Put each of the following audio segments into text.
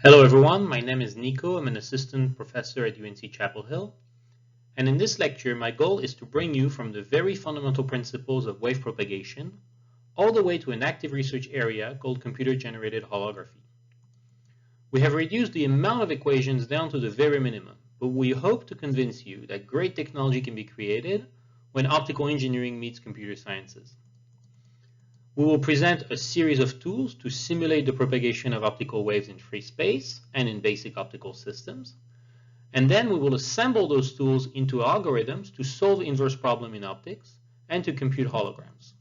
Hello everyone, my name is Nico. I'm an assistant professor at UNC Chapel Hill. And in this lecture, my goal is to bring you from the very fundamental principles of wave propagation all the way to an active research area called computer-generated holography. We have reduced the amount of equations down to the very minimum, but we hope to convince you that great technology can be created when optical engineering meets computer sciences. We will present a series of tools to simulate the propagation of optical waves in free space and in basic optical systems. And then we will assemble those tools into algorithms to solve inverse problems in optics and to compute holograms.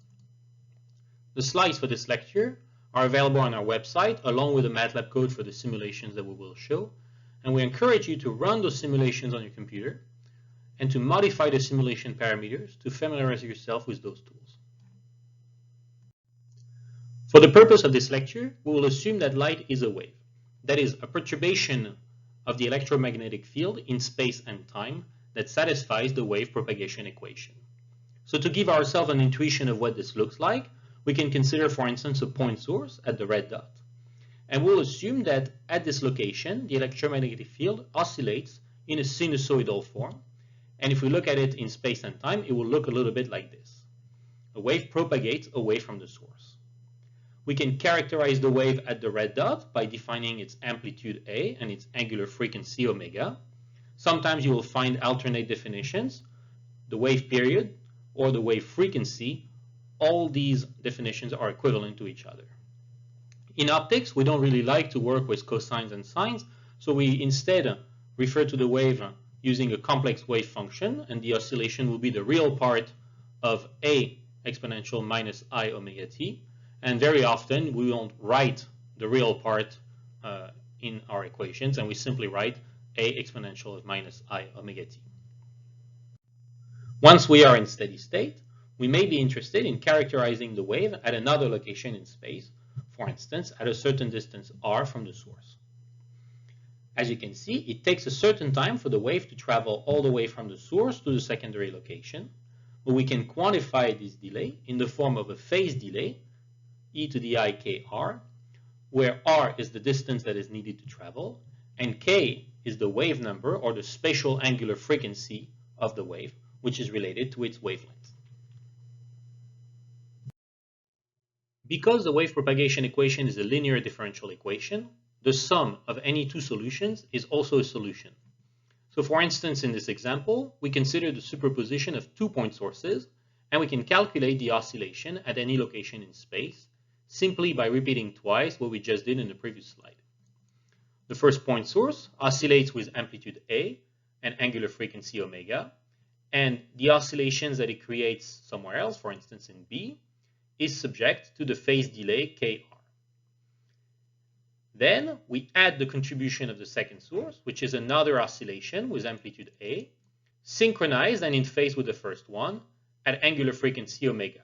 The slides for this lecture are available on our website along with the MATLAB code for the simulations that we will show. And we encourage you to run those simulations on your computer and to modify the simulation parameters to familiarize yourself with those tools. For the purpose of this lecture, we will assume that light is a wave. That is, a perturbation of the electromagnetic field in space and time that satisfies the wave propagation equation. So to give ourselves an intuition of what this looks like, we can consider, for instance, a point source at the red dot. And we'll assume that at this location, the electromagnetic field oscillates in a sinusoidal form. And if we look at it in space and time, it will look a little bit like this. A wave propagates away from the source. We can characterize the wave at the red dot by defining its amplitude A and its angular frequency omega. Sometimes you will find alternate definitions, the wave period or the wave frequency. All these definitions are equivalent to each other. In optics, we don't really like to work with cosines and sines, so we instead refer to the wave using a complex wave function, and the oscillation will be the real part of A exponential minus I omega t. And very often we won't write the real part in our equations, and we simply write A exponential of minus I omega t. Once we are in steady state, we may be interested in characterizing the wave at another location in space, for instance, at a certain distance r from the source. As you can see, it takes a certain time for the wave to travel all the way from the source to the secondary location, but we can quantify this delay in the form of a phase delay, e to the I k r, where r is the distance that is needed to travel, and k is the wave number or the spatial angular frequency of the wave, which is related to its wavelength. Because the wave propagation equation is a linear differential equation, the sum of any two solutions is also a solution. So for instance, in this example, we consider the superposition of 2 point sources, and we can calculate the oscillation at any location in space simply by repeating twice what we just did in the previous slide. The first point source oscillates with amplitude A and angular frequency omega, and the oscillations that it creates somewhere else, for instance in B, is subject to the phase delay kr. Then we add the contribution of the second source, which is another oscillation with amplitude A, synchronized and in phase with the first one at angular frequency omega.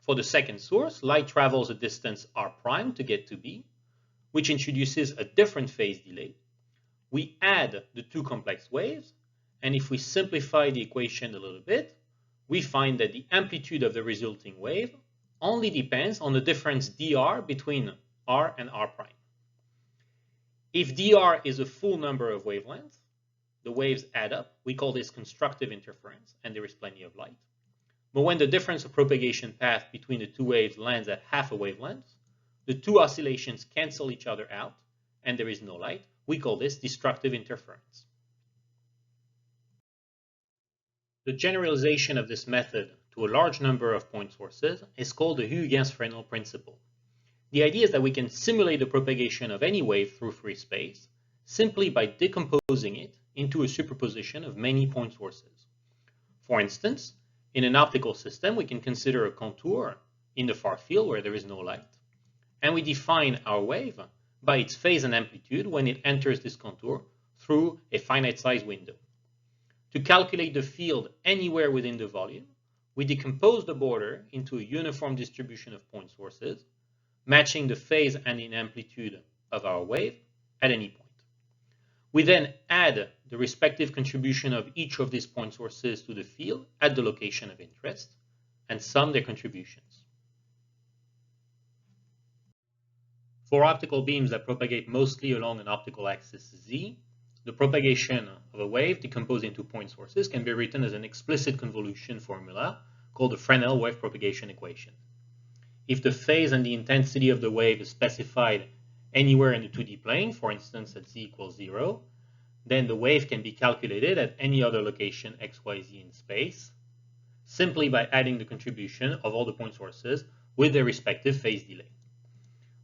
For the second source, light travels a distance r prime to get to B, which introduces a different phase delay. We add the two complex waves, and if we simplify the equation a little bit, we find that the amplitude of the resulting wave only depends on the difference dr between r and r prime. If dr is a full number of wavelengths, the waves add up. We call this constructive interference, and there is plenty of light. But when the difference of propagation path between the two waves lands at half a wavelength, the two oscillations cancel each other out, and there is no light. We call this destructive interference. The generalization of this method to a large number of point sources is called the Huygens-Fresnel principle. The idea is that we can simulate the propagation of any wave through free space simply by decomposing it into a superposition of many point sources. For instance, in an optical system, we can consider a contour in the far field where there is no light, and we define our wave by its phase and amplitude when it enters this contour through a finite size window. To calculate the field anywhere within the volume, we decompose the border into a uniform distribution of point sources, matching the phase and in amplitude of our wave at any point. We then add the respective contribution of each of these point sources to the field at the location of interest and sum their contributions. For optical beams that propagate mostly along an optical axis z, the propagation of a wave decomposed into point sources can be written as an explicit convolution formula called the Fresnel wave propagation equation. If the phase and the intensity of the wave is specified anywhere in the 2D plane, for instance at z equals 0, then the wave can be calculated at any other location x, y, z in space, simply by adding the contribution of all the point sources with their respective phase delay.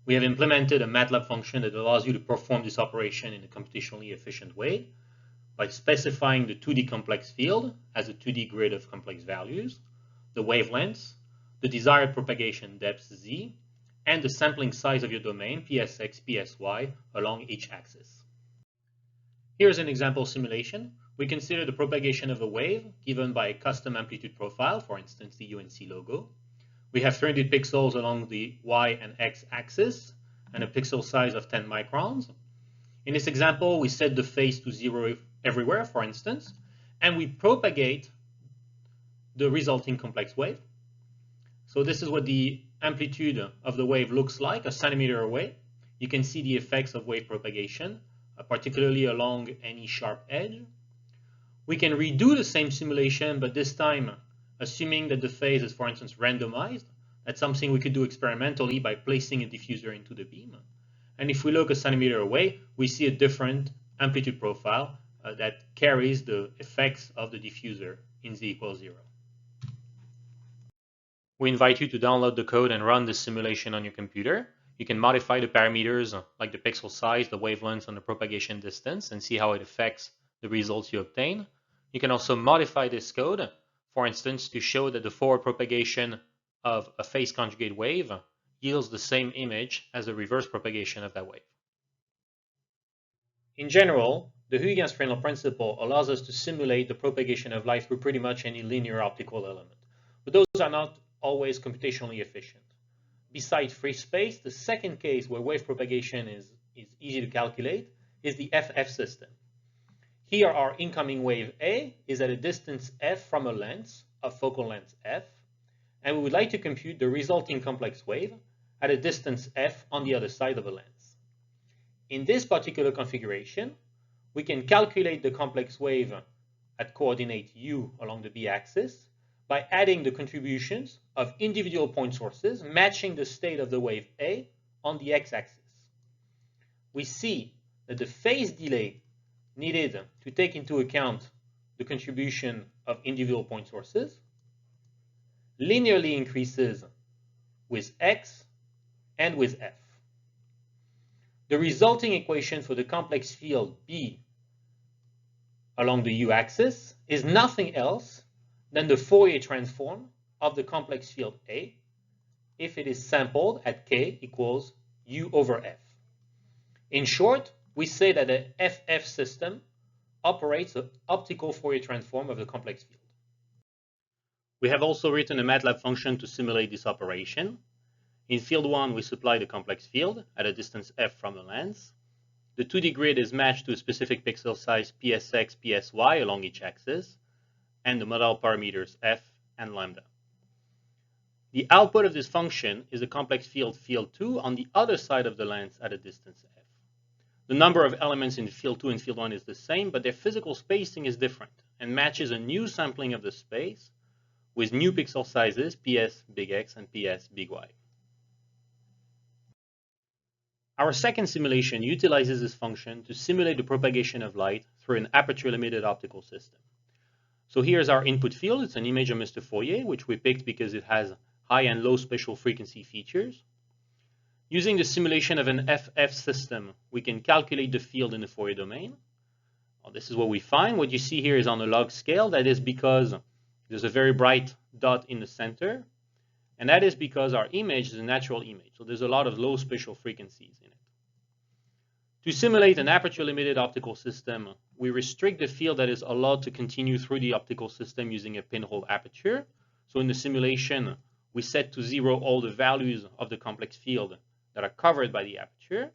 We have implemented a MATLAB function that allows you to perform this operation in a computationally efficient way by specifying the 2D complex field as a 2D grid of complex values, the wavelengths, the desired propagation depth z, and the sampling size of your domain psx, psy along each axis. Here's an example simulation. We consider the propagation of a wave given by a custom amplitude profile, for instance the UNC logo. We have 300 pixels along the y and x axis and a pixel size of 10 microns. In this example, we set the phase to 0 everywhere, for instance, and we propagate the resulting complex wave. So this is what the amplitude of the wave looks like, a centimeter away. You can see the effects of wave propagation, particularly along any sharp edge. We can redo the same simulation, but this time assuming that the phase is, for instance, randomized. That's something we could do experimentally by placing a diffuser into the beam. And if we look a centimeter away, we see a different amplitude profile that carries the effects of the diffuser in z equals 0. We invite you to download the code and run this simulation on your computer. You can modify the parameters like the pixel size, the wavelength, and the propagation distance and see how it affects the results you obtain. You can also modify this code, for instance, to show that the forward propagation of a phase conjugate wave yields the same image as the reverse propagation of that wave. In general, the Huygens-Fresnel principle allows us to simulate the propagation of light through pretty much any linear optical element, but those are not always computationally efficient. Besides free space, the second case where wave propagation is easy to calculate is the FF system. Here our incoming wave A is at a distance f from a lens of focal length f, and we would like to compute the resulting complex wave at a distance f on the other side of a lens. In this particular configuration, we can calculate the complex wave at coordinate u along the b-axis by adding the contributions of individual point sources matching the state of the wave A on the x-axis. We see that the phase delay needed to take into account the contribution of individual point sources linearly increases with x and with f. The resulting equation for the complex field B along the u-axis is nothing else than the Fourier transform of the complex field A if it is sampled at k equals u over f. In short, we say that the FF system operates an optical Fourier transform of the complex field. We have also written a MATLAB function to simulate this operation. In field 1, we supply the complex field at a distance f from the lens. The 2D grid is matched to a specific pixel size psx, psy along each axis, and the model parameters f and lambda. The output of this function is a complex field, field 2, on the other side of the lens at a distance f. The number of elements in field 2 and field 1 is the same, but their physical spacing is different and matches a new sampling of the space with new pixel sizes ps big X and ps big Y. Our second simulation utilizes this function to simulate the propagation of light through an aperture-limited optical system. So here's our input field. It's an image of Mr. Fourier, which we picked because it has high and low spatial frequency features. Using the simulation of an FF system, we can calculate the field in the Fourier domain. Well, this is what we find. What you see here is on a log scale. That is because there's a very bright dot in the center. And that is because our image is a natural image. So there's a lot of low spatial frequencies in it. To simulate an aperture-limited optical system, we restrict the field that is allowed to continue through the optical system using a pinhole aperture. So in the simulation, we set to 0 all the values of the complex field that are covered by the aperture,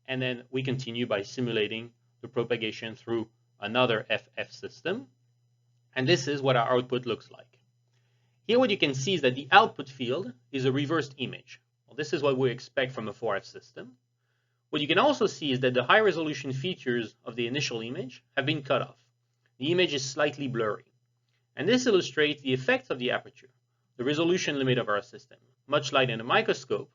and then we continue by simulating the propagation through another FF system. And this is what our output looks like. Here what you can see is that the output field is a reversed image. Well, This is what we expect from a 4F system. What you can also see is that the high resolution features of the initial image have been cut off. The image is slightly blurry. And this illustrates the effects of the aperture, the resolution limit of our system. Much like in a microscope,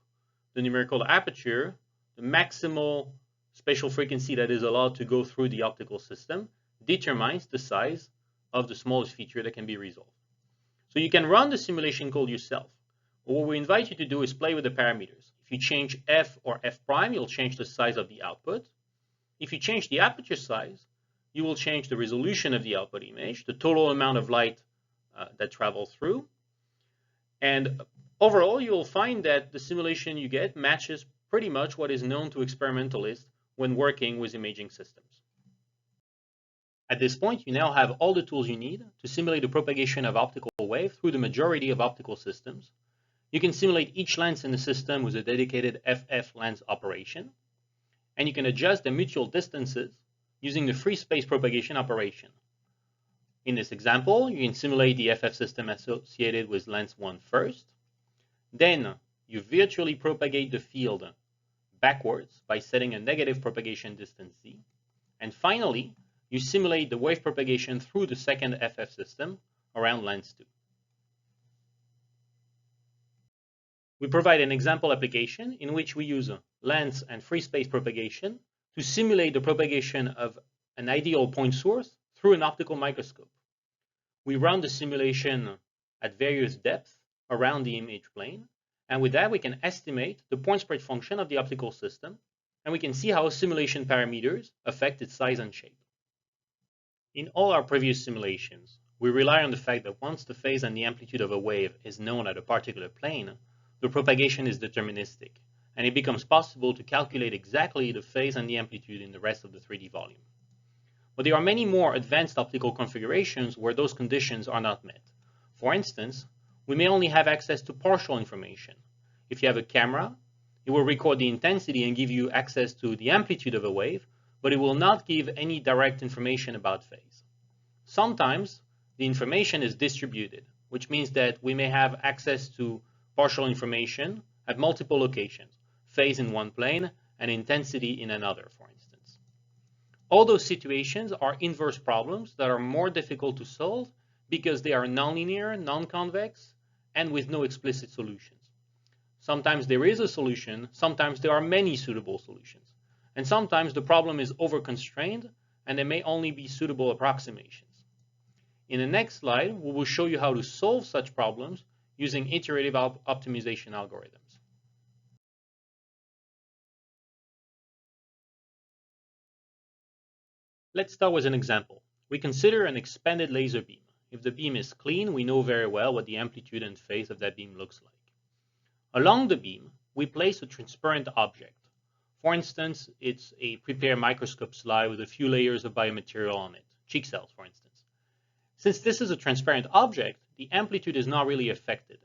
the numerical aperture, the maximal spatial frequency that is allowed to go through the optical system, determines the size of the smallest feature that can be resolved. So you can run the simulation code yourself. But what we invite you to do is play with the parameters. If you change f or f prime, you'll change the size of the output. If you change the aperture size, you will change the resolution of the output image, the total amount of light that travels through. And overall, you will find that the simulation you get matches pretty much what is known to experimentalists when working with imaging systems. At this point, you now have all the tools you need to simulate the propagation of optical wave through the majority of optical systems. You can simulate each lens in the system with a dedicated FF lens operation, and you can adjust the mutual distances using the free space propagation operation. In this example, you can simulate the FF system associated with lens 1 first. Then you virtually propagate the field backwards by setting a negative propagation distance z. And finally, you simulate the wave propagation through the second FF system around lens 2. We provide an example application in which we use lens and free space propagation to simulate the propagation of an ideal point source through an optical microscope. We run the simulation at various depths around the image plane, and with that we can estimate the point spread function of the optical system, and we can see how simulation parameters affect its size and shape. In all our previous simulations, we rely on the fact that once the phase and the amplitude of a wave is known at a particular plane, the propagation is deterministic, and it becomes possible to calculate exactly the phase and the amplitude in the rest of the 3D volume. But there are many more advanced optical configurations where those conditions are not met. For instance, we may only have access to partial information. If you have a camera, it will record the intensity and give you access to the amplitude of a wave, but it will not give any direct information about phase. Sometimes the information is distributed, which means that we may have access to partial information at multiple locations, phase in one plane and intensity in another, for instance. All those situations are inverse problems that are more difficult to solve because they are nonlinear, non-convex, and with no explicit solutions. Sometimes there is a solution, sometimes there are many suitable solutions, and sometimes the problem is over-constrained and there may only be suitable approximations. In the next slide, we will show you how to solve such problems using iterative optimization algorithms. Let's start with an example. We consider an expanded laser beam. If the beam is clean, we know very well what the amplitude and phase of that beam looks like. Along the beam, we place a transparent object. For instance, it's a prepared microscope slide with a few layers of biomaterial on it, cheek cells, for instance. Since this is a transparent object, the amplitude is not really affected.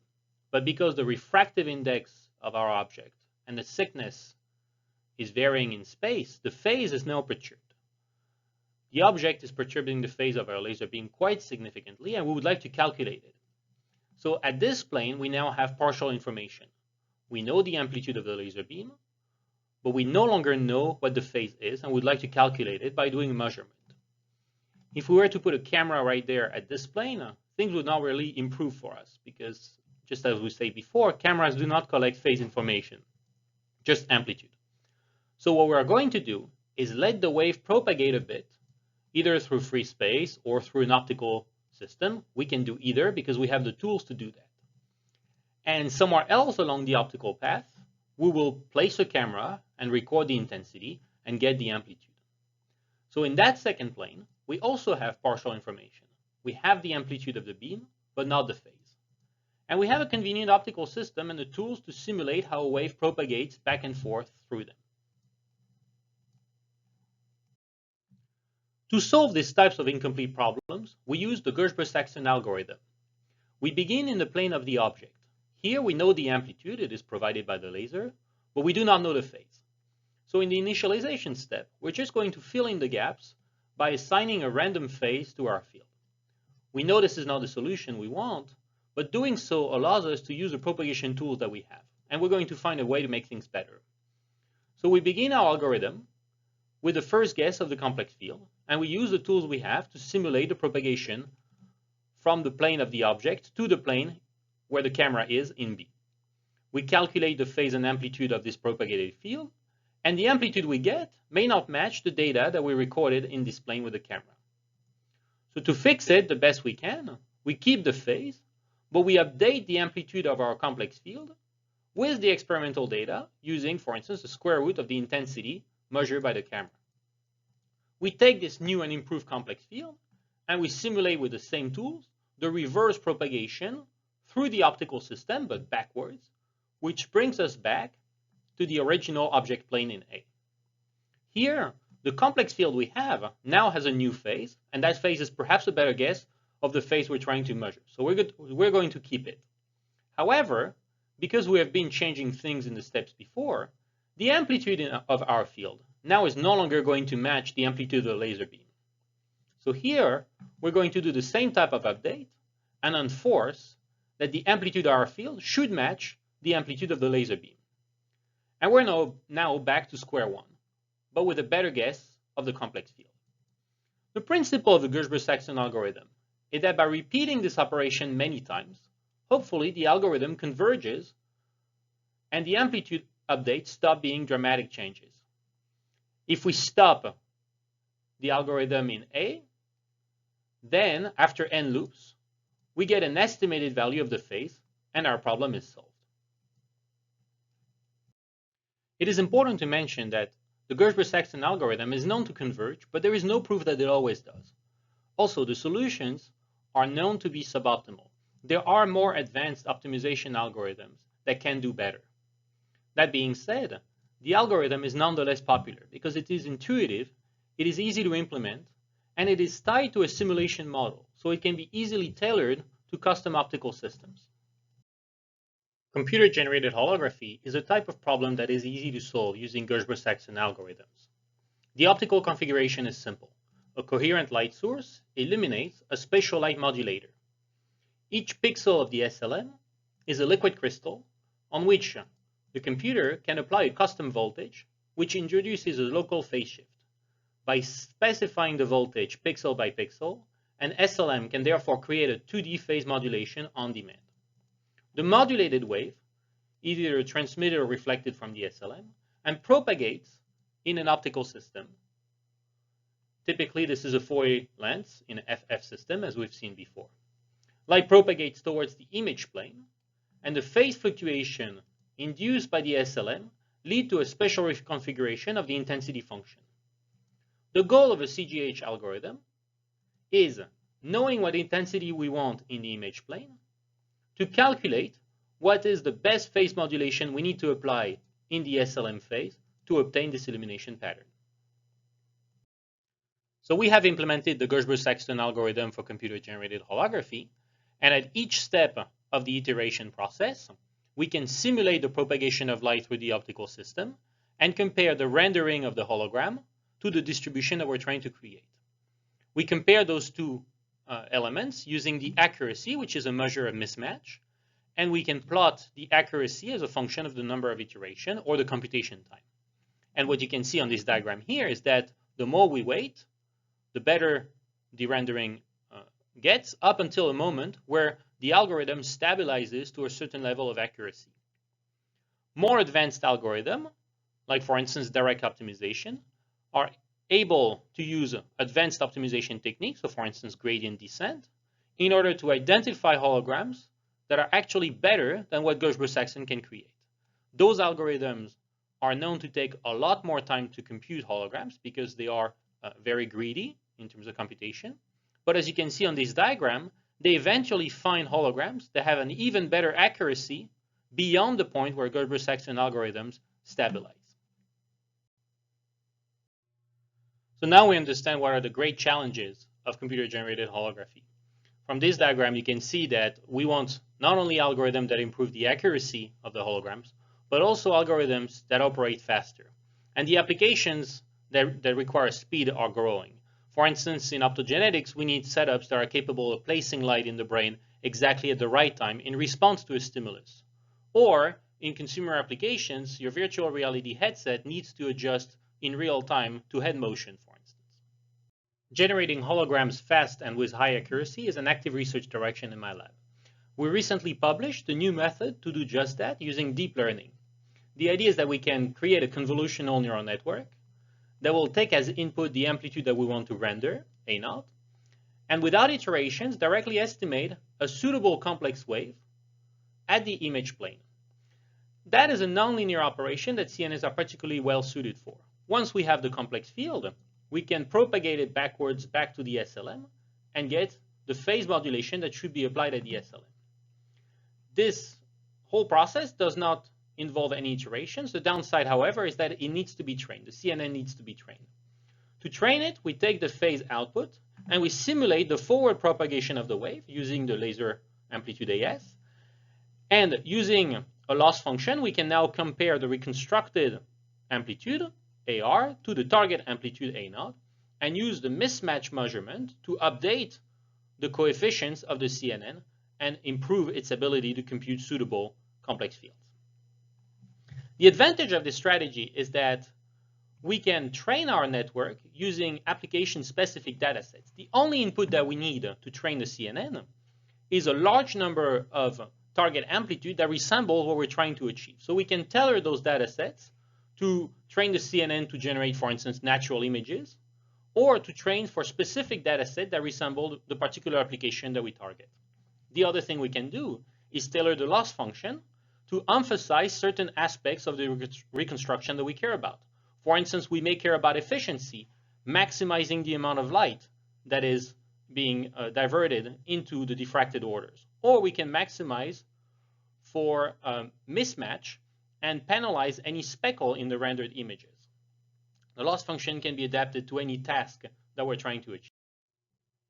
But because the refractive index of our object and the thickness is varying in space, the phase is now perturbed. The object is perturbing the phase of our laser beam quite significantly, and we would like to calculate it. So at this plane, we now have partial information. We know the amplitude of the laser beam, but we no longer know what the phase is, and we'd like to calculate it by doing a measurement. If we were to put a camera right there at this plane, things would not really improve for us because, just as we said before, cameras do not collect phase information, just amplitude. So what we are going to do is let the wave propagate a bit, either through free space or through an optical system. We can do either because we have the tools to do that. And somewhere else along the optical path, we will place a camera and record the intensity and get the amplitude. So in that second plane, we also have partial information. We have the amplitude of the beam, but not the phase. And we have a convenient optical system and the tools to simulate how a wave propagates back and forth through them. To solve these types of incomplete problems, we use the Gerchberg-Saxton algorithm. We begin in the plane of the object. Here we know the amplitude, it is provided by the laser, but we do not know the phase. So in the initialization step, we're just going to fill in the gaps by assigning a random phase to our field. We know this is not the solution we want, but doing so allows us to use the propagation tools that we have. and we're going to find a way to make things better. So we begin our algorithm with the first guess of the complex field, and we use the tools we have to simulate the propagation from the plane of the object to the plane where the camera is in B. We calculate the phase and amplitude of this propagated field, and the amplitude we get may not match the data that we recorded in this plane with the camera. So to fix it the best we can, we keep the phase, but we update the amplitude of our complex field with the experimental data using, for instance, the square root of the intensity measured by the camera. We take this new and improved complex field and we simulate with the same tools the reverse propagation through the optical system, but backwards, which brings us back to the original object plane in A. Here, the complex field we have now has a new phase, and that phase is perhaps a better guess of the phase we're trying to measure. So we're going to keep it. However, because we have been changing things in the steps before, the amplitude of our field now is no longer going to match the amplitude of the laser beam. So here, we're going to do the same type of update and enforce that the amplitude of our field should match the amplitude of the laser beam. And we're now back to square one, but with a better guess of the complex field. The principle of the Gerchberg-Saxton algorithm is that by repeating this operation many times, hopefully the algorithm converges and the amplitude updates stop being dramatic changes. If we stop the algorithm in A, then after n loops, we get an estimated value of the phase and our problem is solved. It is important to mention that the Gerchberg-Saxton algorithm is known to converge, but there is no proof that it always does. Also, the solutions are known to be suboptimal. There are more advanced optimization algorithms that can do better. That being said, the algorithm is nonetheless popular because it is intuitive, it is easy to implement, and it is tied to a simulation model, so it can be easily tailored to custom optical systems. Computer-generated holography is a type of problem that is easy to solve using Gerchberg-Saxton algorithms. The optical configuration is simple. A coherent light source illuminates a spatial light modulator. Each pixel of the SLM is a liquid crystal on which the computer can apply a custom voltage, which introduces a local phase shift. By specifying the voltage pixel by pixel, an SLM can therefore create a 2D phase modulation on demand. The modulated wave, either transmitted or reflected from the SLM, and propagates in an optical system. Typically, this is a Fourier lens in an FF system, as we've seen before. Light propagates towards the image plane, and the phase fluctuation induced by the SLM lead to a special reconfiguration of the intensity function. The goal of a CGH algorithm is, knowing what intensity we want in the image plane, to calculate what is the best phase modulation we need to apply in the SLM phase to obtain this illumination pattern. So we have implemented the Gerchberg-Saxton algorithm for computer-generated holography, and at each step of the iteration process, we can simulate the propagation of light through the optical system and compare the rendering of the hologram to the distribution that we're trying to create. We compare those two elements using the accuracy, which is a measure of mismatch, and we can plot the accuracy as a function of the number of iteration or the computation time. And what you can see on this diagram here is that the more we wait, the better the rendering gets up until a moment where the algorithm stabilizes to a certain level of accuracy. More advanced algorithms, like for instance direct optimization, are able to use advanced optimization techniques, so for instance gradient descent, in order to identify holograms that are actually better than what Gerchberg-Saxton can create. Those algorithms are known to take a lot more time to compute holograms because they are very greedy in terms of computation. But as you can see on this diagram, they eventually find holograms that have an even better accuracy beyond the point where Gerchberg-Saxton algorithms stabilize. So now we understand what are the great challenges of computer-generated holography. From this diagram, you can see that we want not only algorithms that improve the accuracy of the holograms, but also algorithms that operate faster. And the applications that require speed are growing. For instance, in optogenetics, we need setups that are capable of placing light in the brain exactly at the right time in response to a stimulus. Or in consumer applications, your virtual reality headset needs to adjust in real time to head motion, for instance. Generating holograms fast and with high accuracy is an active research direction in my lab. We recently published a new method to do just that using deep learning. The idea is that we can create a convolutional neural network that will take as input the amplitude that we want to render, A0, and without iterations, directly estimate a suitable complex wave at the image plane. That is a nonlinear operation that CNNs are particularly well suited for. Once we have the complex field, we can propagate it backwards back to the SLM and get the phase modulation that should be applied at the SLM. This whole process does not involve any iterations. The downside, however, is that it needs to be trained. The CNN needs to be trained. To train it, we take the phase output and we simulate the forward propagation of the wave using the laser amplitude AS. And using a loss function, we can now compare the reconstructed amplitude, AR, to the target amplitude, A0, and use the mismatch measurement to update the coefficients of the CNN and improve its ability to compute suitable complex fields. The advantage of this strategy is that we can train our network using application-specific datasets. The only input that we need to train the CNN is a large number of target amplitude that resemble what we're trying to achieve. So we can tailor those datasets to train the CNN to generate, for instance, natural images, or to train for specific dataset that resemble the particular application that we target. The other thing we can do is tailor the loss function to emphasize certain aspects of the reconstruction that we care about. For instance, we may care about efficiency, maximizing the amount of light that is being diverted into the diffracted orders. Or we can maximize for mismatch and penalize any speckle in the rendered images. The loss function can be adapted to any task that we're trying to achieve.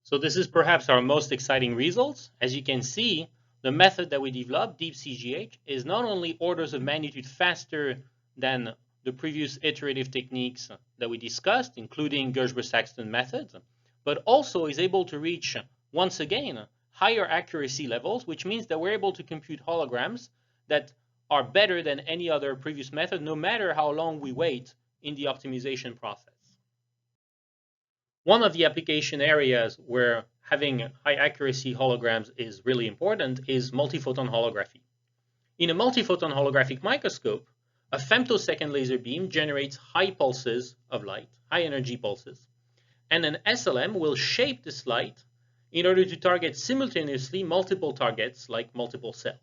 So this is perhaps our most exciting results. As you can see, the method that we developed, DeepCGH, is not only orders of magnitude faster than the previous iterative techniques that we discussed, including Gerchberg-Saxton methods, but also is able to reach, once again, higher accuracy levels, which means that we're able to compute holograms that are better than any other previous method, no matter how long we wait in the optimization process. One of the application areas where having high accuracy holograms is really important is multiphoton holography. In a multiphoton holographic microscope, a femtosecond laser beam generates high pulses of light, high energy pulses, and an SLM will shape this light in order to target simultaneously multiple targets like multiple cells.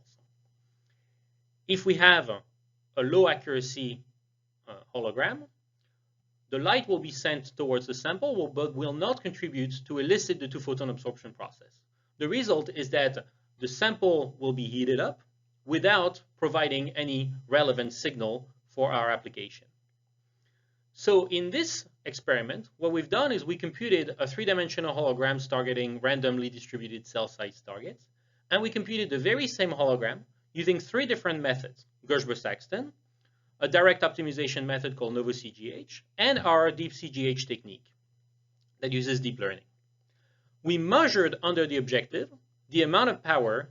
If we have a low accuracy hologram, the light will be sent towards the sample, but will not contribute to elicit the two-photon absorption process. The result is that the sample will be heated up without providing any relevant signal for our application. So in this experiment, what we've done is we computed a three-dimensional holograms targeting randomly distributed cell size targets, and we computed the very same hologram using three different methods: Gerchberg-Saxton, a direct optimization method called CGH, and our DeepCGH technique that uses deep learning. We measured under the objective the amount of power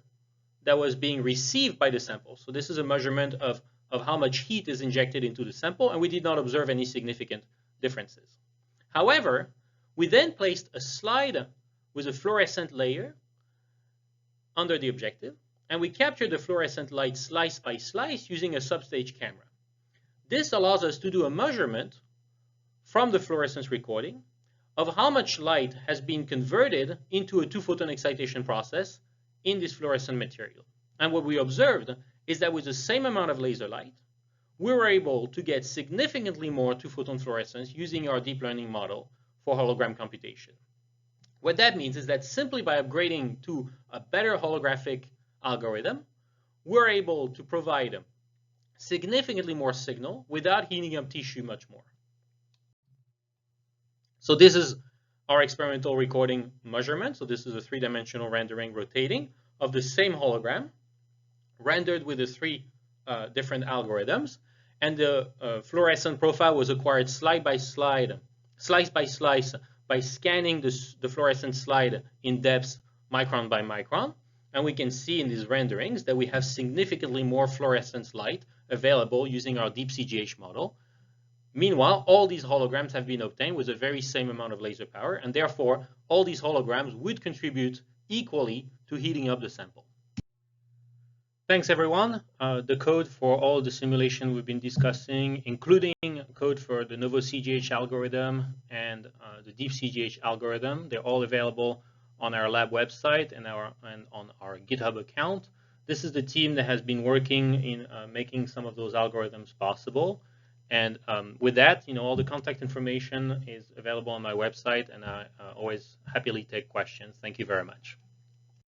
that was being received by the sample. So this is a measurement of how much heat is injected into the sample, and we did not observe any significant differences. However, we then placed a slide with a fluorescent layer under the objective, and we captured the fluorescent light slice by slice using a substage camera. This allows us to do a measurement from the fluorescence recording of how much light has been converted into a two-photon excitation process in this fluorescent material. And what we observed is that with the same amount of laser light, we were able to get significantly more two-photon fluorescence using our deep learning model for hologram computation. What that means is that simply by upgrading to a better holographic algorithm, we're able to provide significantly more signal without heating up tissue much more. So this is our experimental recording measurement. So this is a three-dimensional rendering rotating of the same hologram rendered with the three different algorithms. And the fluorescent profile was acquired slide by slide, slice by slice, by scanning the fluorescent slide in depth micron by micron. And we can see in these renderings that we have significantly more fluorescence light available using our DeepCGH model. Meanwhile, all these holograms have been obtained with the very same amount of laser power, and therefore all these holograms would contribute equally to heating up the sample. Thanks, everyone. The code for all the simulation we've been discussing, including code for the Novo CGH algorithm and the DeepCGH algorithm, they're all available on our lab website and on our GitHub account. This is the team that has been working in making some of those algorithms possible. And with that, all the contact information is available on my website, and I always happily take questions. Thank you very much.